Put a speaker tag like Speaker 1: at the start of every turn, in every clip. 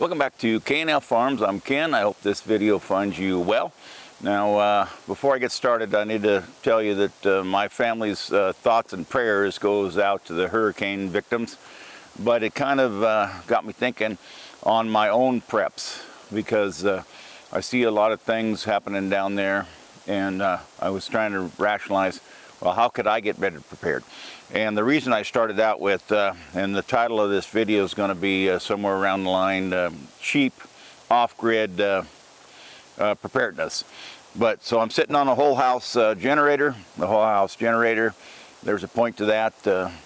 Speaker 1: Welcome back to K&L Farms. I'm Ken. I hope this video finds you well. Now, before I get started, I need to tell you that my family's thoughts and prayers goes out to the hurricane victims. But it kind of got me thinking on my own preps, because I see a lot of things happening down there, and I was trying to rationalize, well, how could I get better prepared? And the reason I started out with, and the title of this video is going to be somewhere around the line, cheap off-grid preparedness. But so I'm sitting on a whole house generator. The whole house generator, there's a point to that,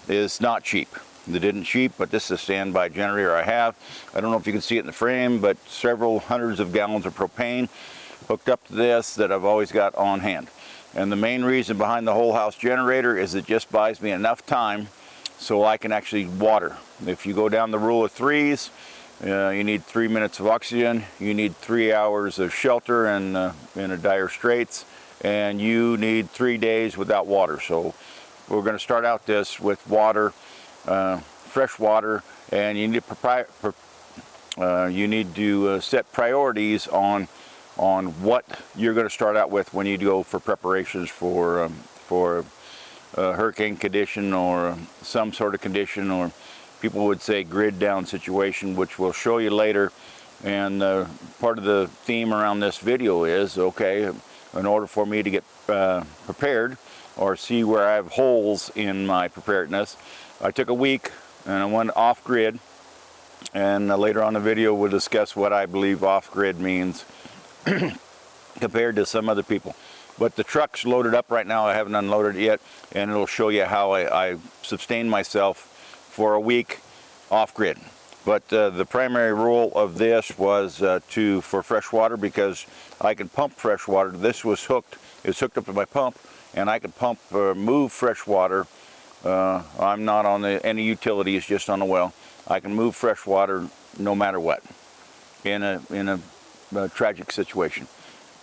Speaker 1: is not cheap. It isn't cheap, but this is a standby generator I have. I don't know if you can see it in the frame, but several hundreds of gallons of propane hooked up to this that I've always got on hand. And the main reason behind the whole house generator is it just buys me enough time so I can actually water. If you go down the rule of threes, you need 3 minutes of oxygen, you need 3 hours of shelter in a dire straits, and you need 3 days without water. So we're going to start out this with water, fresh water, and you need to set priorities on what you're going to start out with when you go for preparations for a hurricane condition or some sort of condition, or people would say grid down situation, which we'll show you later. And part of the theme around this video is, okay, in order for me to get prepared or see where I have holes in my preparedness, I took a week and I went off grid, and later on in the video we'll discuss what I believe off grid means compared to some other people. But the truck's loaded up right now. I haven't unloaded it yet, and it'll show you how I sustained myself for a week off grid. But the primary rule of this was for fresh water, because I can pump fresh water. This was hooked, it's hooked up to my pump, and I can pump move fresh water. I'm not on any utilities, just on a well. I can move fresh water no matter what in a tragic situation.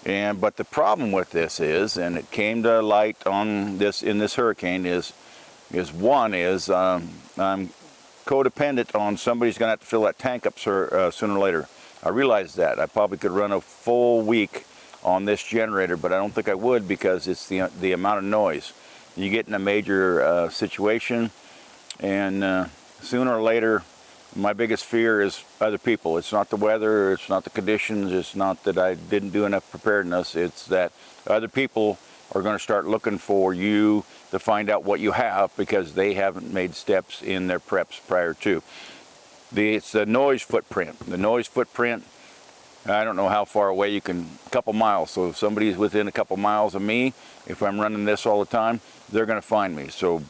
Speaker 1: But the problem with this is, and it came to light on this in this hurricane, is I'm codependent on somebody's going to have to fill that tank up sooner or later. I realized that I probably could run a full week on this generator, but I don't think I would, because it's the amount of noise. You get in a major situation, and sooner or later, my biggest fear is other people. It's not the weather, it's not the conditions, it's not that I didn't do enough preparedness, it's that other people are going to start looking for you to find out what you have, because they haven't made steps in their preps prior to. It's the noise footprint. The noise footprint, I don't know how far away you can, a couple miles. So if somebody's within a couple miles of me, if I'm running this all the time, they're going to find me. So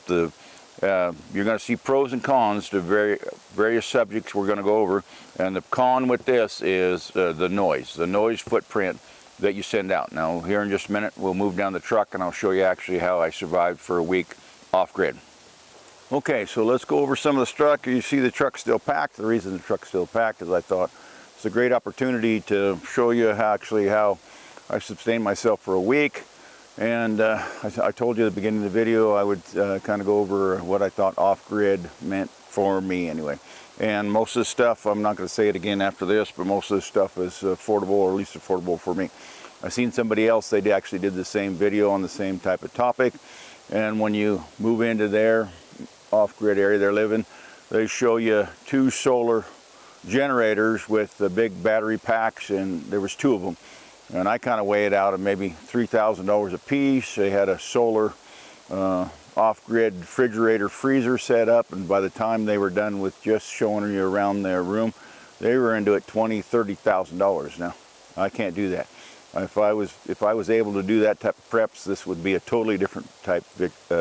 Speaker 1: you're going to see pros and cons to various subjects we're going to go over. And the con with this is the noise footprint that you send out. Now, here in just a minute, we'll move down the truck and I'll show you actually how I survived for a week off grid. Okay, so let's go over some of the truck. You see the truck's still packed. The reason the truck's still packed is I thought it's a great opportunity to show you how I sustained myself for a week. And I told you at the beginning of the video I would kind of go over what I thought off-grid meant for me anyway. And most of the stuff, I'm not going to say it again after this, but most of the stuff is affordable, or at least affordable for me. I've seen somebody else, they actually did the same video on the same type of topic. And when you move into their off-grid area they're living, they show you 2 solar generators with the big battery packs, and there was 2 of them. And I kind of weigh it out at maybe $3,000 a piece. They had a solar off-grid refrigerator freezer set up, and by the time they were done with just showing you around their room, they were into it $20,000, $30,000. Now, I can't do that. If I was able to do that type of preps, this would be a totally different type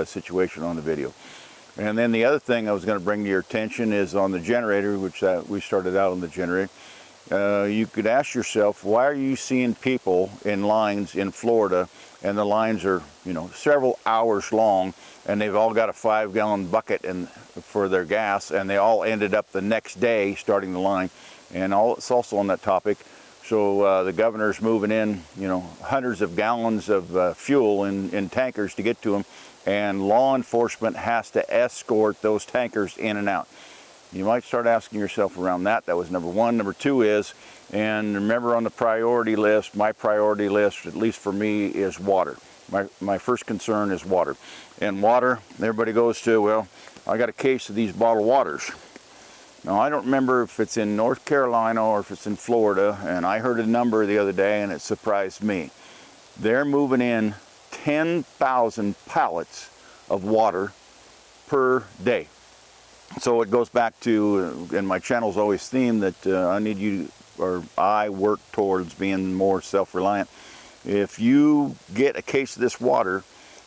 Speaker 1: situation on the video. And then the other thing I was going to bring to your attention is on the generator, which we started out on the generator. You could ask yourself, why are you seeing people in lines in Florida, and the lines are, several hours long, and they've all got a 5-gallon bucket for their gas, and they all ended up the next day starting the line. And it's also on that topic. So the governor's moving in, hundreds of gallons of fuel in tankers to get to them, and law enforcement has to escort those tankers in and out. You might start asking yourself around that. That was number one. Number two is, and remember on the priority list, my priority list, at least for me, is water. My first concern is water. And water, everybody goes to, well, I got a case of these bottled waters. Now, I don't remember if it's in North Carolina or if it's in Florida, and I heard a number the other day and it surprised me. They're moving in 10,000 pallets of water per day. So it goes back to, and my channel's always themed that I work towards being more self-reliant. If you get a case of this water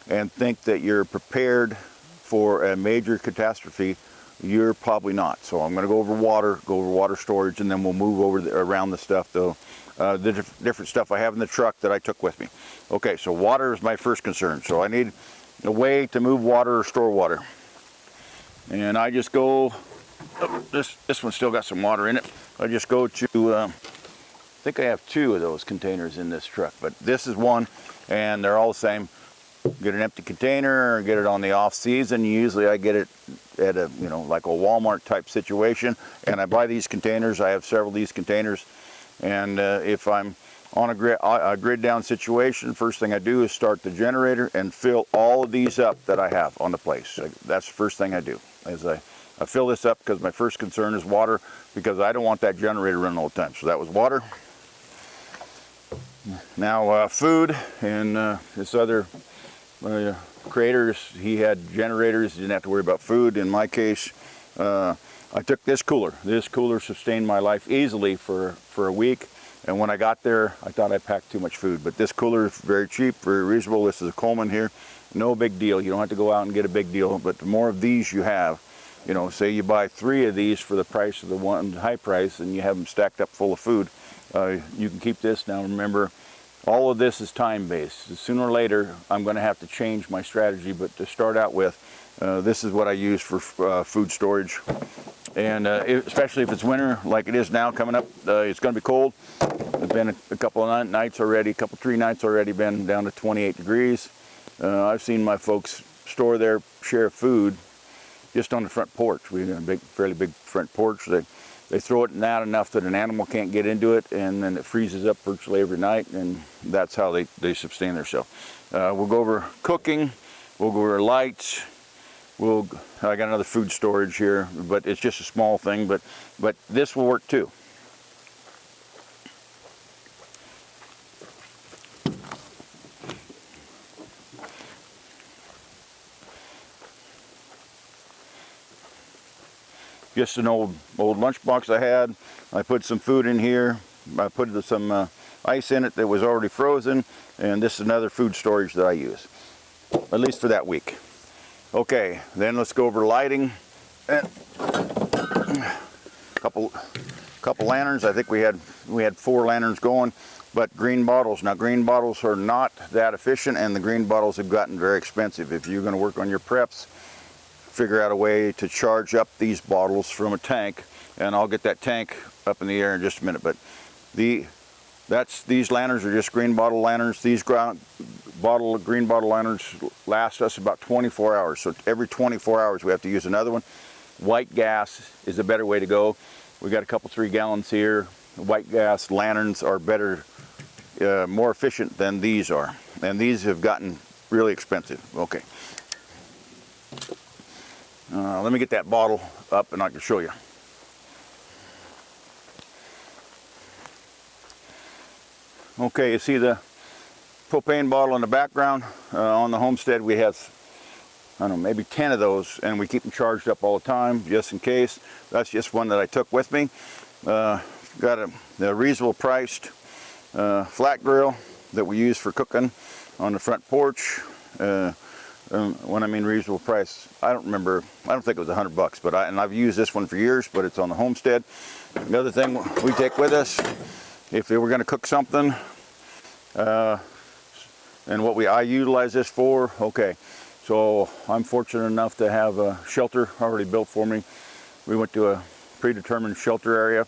Speaker 1: and think that you're prepared for a major catastrophe, you're probably not. So I'm going to go over water storage, and then we'll move over around the stuff, though, the different stuff I have in the truck that I took with me. Okay, so water is my first concern. So I need a way to move water or store water. And I just go, this one's still got some water in it. I just go to, I think I have two of those containers in this truck, but this is one, and they're all the same. Get an empty container or get it on the off season. Usually I get it at a, like a Walmart type situation, and I buy these containers. I have several of these containers, and if I'm on a grid down situation, first thing I do is start the generator and fill all of these up that I have on the place. That's the first thing I do, is I fill this up, because my first concern is water, because I don't want that generator running all the time. So that was water. Now food, and this other creators, he had generators, didn't have to worry about food. In my case, I took this cooler. This cooler sustained my life easily for a week, and when I got there, I thought I packed too much food. But this cooler is very cheap, very reasonable. This is a Coleman here, no big deal. You don't have to go out and get a big deal, but the more of these you have, say you buy 3 of these for the price of the one high price, and you have them stacked up full of food, you can keep this. Now remember, all of this is time-based. Sooner or later, I'm going to have to change my strategy, but to start out with, this is what I use for food storage. And especially if it's winter, like it is now coming up, it's going to be cold. It's been a couple of nights already, 3 nights already, been down to 28 degrees. I've seen my folks store their share of food just on the front porch. We have a fairly big front porch. They throw it in that enough that an animal can't get into it, and then it freezes up virtually every night, and that's how they sustain themselves. We'll go over cooking, we'll go over lights, I got another food storage here, but it's just a small thing, but this will work too. Just an old lunchbox I had. I put some food in here. I put some ice in it that was already frozen, and this is another food storage that I use, at least for that week. Okay, then let's go over lighting. And couple lanterns. I think we had 4 lanterns going, but green bottles. Now green bottles are not that efficient, and the green bottles have gotten very expensive. If you're going to work on your preps, figure out a way to charge up these bottles from a tank, and I'll get that tank up in the air in just a minute. But these lanterns are just green bottle lanterns. These green bottle lanterns last us about 24 hours. So every 24 hours we have to use another one. White gas is a better way to go. We got a couple 3 gallons here. White gas lanterns are better, more efficient than these are, and these have gotten really expensive. Okay. Let me get that bottle up and I can show you. Okay, you see the propane bottle in the background. On the Homestead we have, I don't know, maybe 10 of those, and we keep them charged up all the time just in case. That's just one that I took with me. Got a reasonable priced flat grill that we use for cooking on the front porch. When I mean reasonable price, I don't think it was $100, but I've used this one for years, but it's on the Homestead. Another thing we take with us, if we're going to cook something, and I utilize this for, okay, so I'm fortunate enough to have a shelter already built for me. We went to a predetermined shelter area.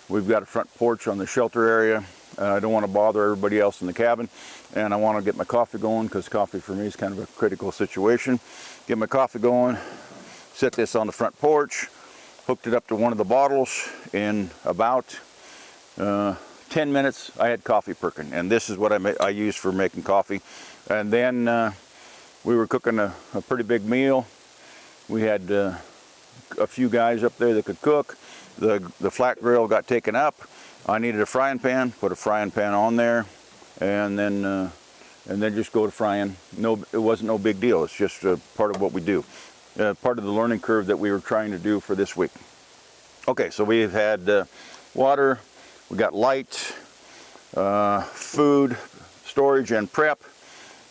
Speaker 1: We've got a front porch on the shelter area. I don't want to bother everybody else in the cabin, and I want to get my coffee going, because coffee for me is kind of a critical situation. Get my coffee going, set this on the front porch, hooked it up to one of the bottles. In about 10 minutes, I had coffee perking, and this is what I use for making coffee. And then we were cooking a pretty big meal. We had a few guys up there that could cook. The flat grill got taken up. I needed a frying pan. Put a frying pan on there, and then just go to frying. No, it wasn't no big deal. It's just part of what we do. Part of the learning curve that we were trying to do for this week. Okay, so we've had water, we got light, food, storage, and prep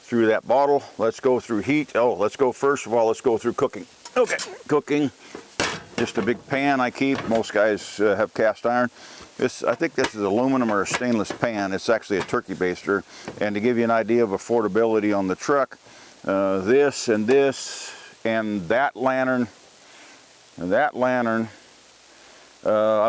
Speaker 1: through that bottle. Let's go through heat. Oh, let's go first of all, let's go through cooking. Okay, cooking, just a big pan I keep. Most guys have cast iron. I think this is aluminum or a stainless pan. It's actually a turkey baster. And to give you an idea of affordability on the truck, this and this and that lantern, I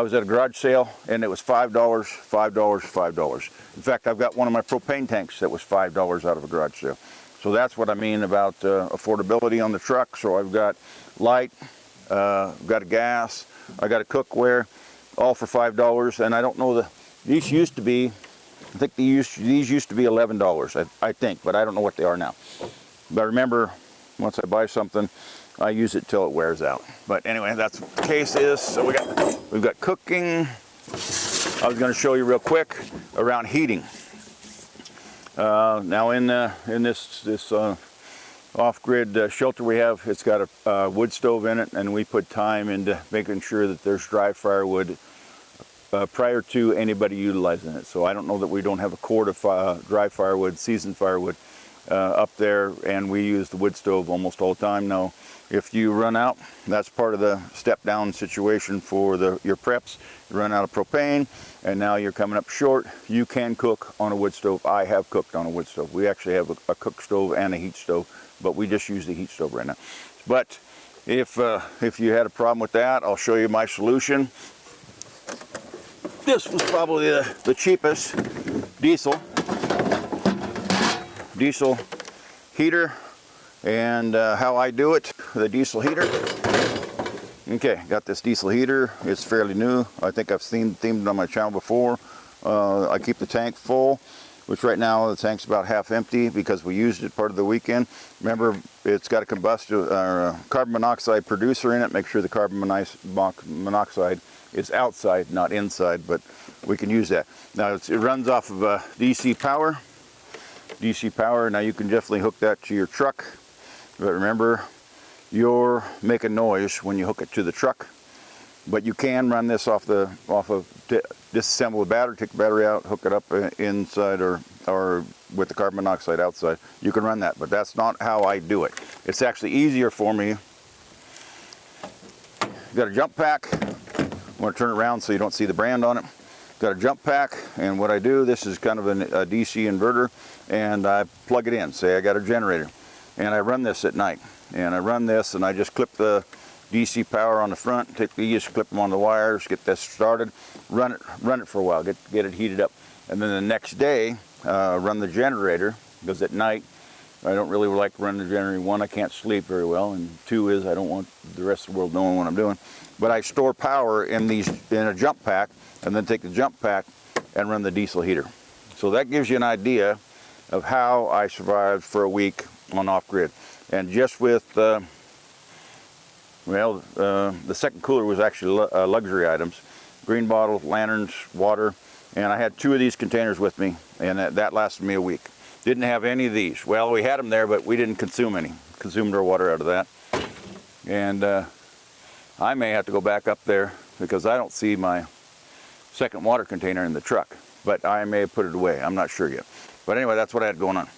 Speaker 1: was at a garage sale and it was $5, $5, $5. In fact, I've got one of my propane tanks that was $5 out of a garage sale. So that's what I mean about affordability on the truck. So I've got light, got a gas, I got a cookware, all for $5. And I don't know, these used to be, I think these used to be $11, I think, but I don't know what they are now. But remember, once I buy something, I use it till it wears out. But anyway, that's what the case is. So we've got cooking. I was going to show you real quick around heating. Now in this off-grid shelter we have, it's got a wood stove in it, and we put time into making sure that there's dry firewood prior to anybody utilizing it. So I don't know that we don't have a cord of dry firewood, seasoned firewood up there, and we use the wood stove almost all the time. Now, if you run out, that's part of the step down situation for your preps. You run out of propane and now you're coming up short, you can cook on a wood stove. I have cooked on a wood stove. We actually have a cook stove and a heat stove, but we just use the heat stove right now. But if you had a problem with that, I'll show you my solution. This was probably the cheapest diesel heater. And how I do it, the diesel heater. Okay, got this diesel heater. It's fairly new. I think I've themed it on my channel before. I keep the tank full, which right now the tank's about half empty because we used it part of the weekend. Remember, it's got a carbon monoxide producer in it. Make sure the carbon monoxide is outside, not inside, but we can use that. Now it runs off of DC power. Now you can definitely hook that to your truck. But remember, you're making noise when you hook it to the truck. But you can run this disassemble the battery, take the battery out, hook it up inside or with the carbon monoxide outside. You can run that, but that's not how I do it. It's actually easier for me. Got a jump pack. I'm going to turn it around so you don't see the brand on it. Got a jump pack, and what I do, this is kind of a DC inverter, and I plug it in. Say I got a generator. And I run this at night, and I run this, and I just clip the DC power on the front, take these, clip them on the wires, get this started, run it for a while, get it heated up, and then the next day run the generator, because at night I don't really like running the generator. One, I can't sleep very well, and two is I don't want the rest of the world knowing what I'm doing. But I store power in a jump pack, and then take the jump pack and run the diesel heater. So that gives you an idea of how I survived for a week on off-grid. And just with the second cooler was actually luxury items, green bottle, lanterns, water, and I had 2 of these containers with me, and that lasted me a week. Didn't have any of these. Well, we had them there, but we didn't consume any. Consumed our water out of that. And I may have to go back up there because I don't see my second water container in the truck, but I may have put it away. I'm not sure yet. But anyway, that's what I had going on.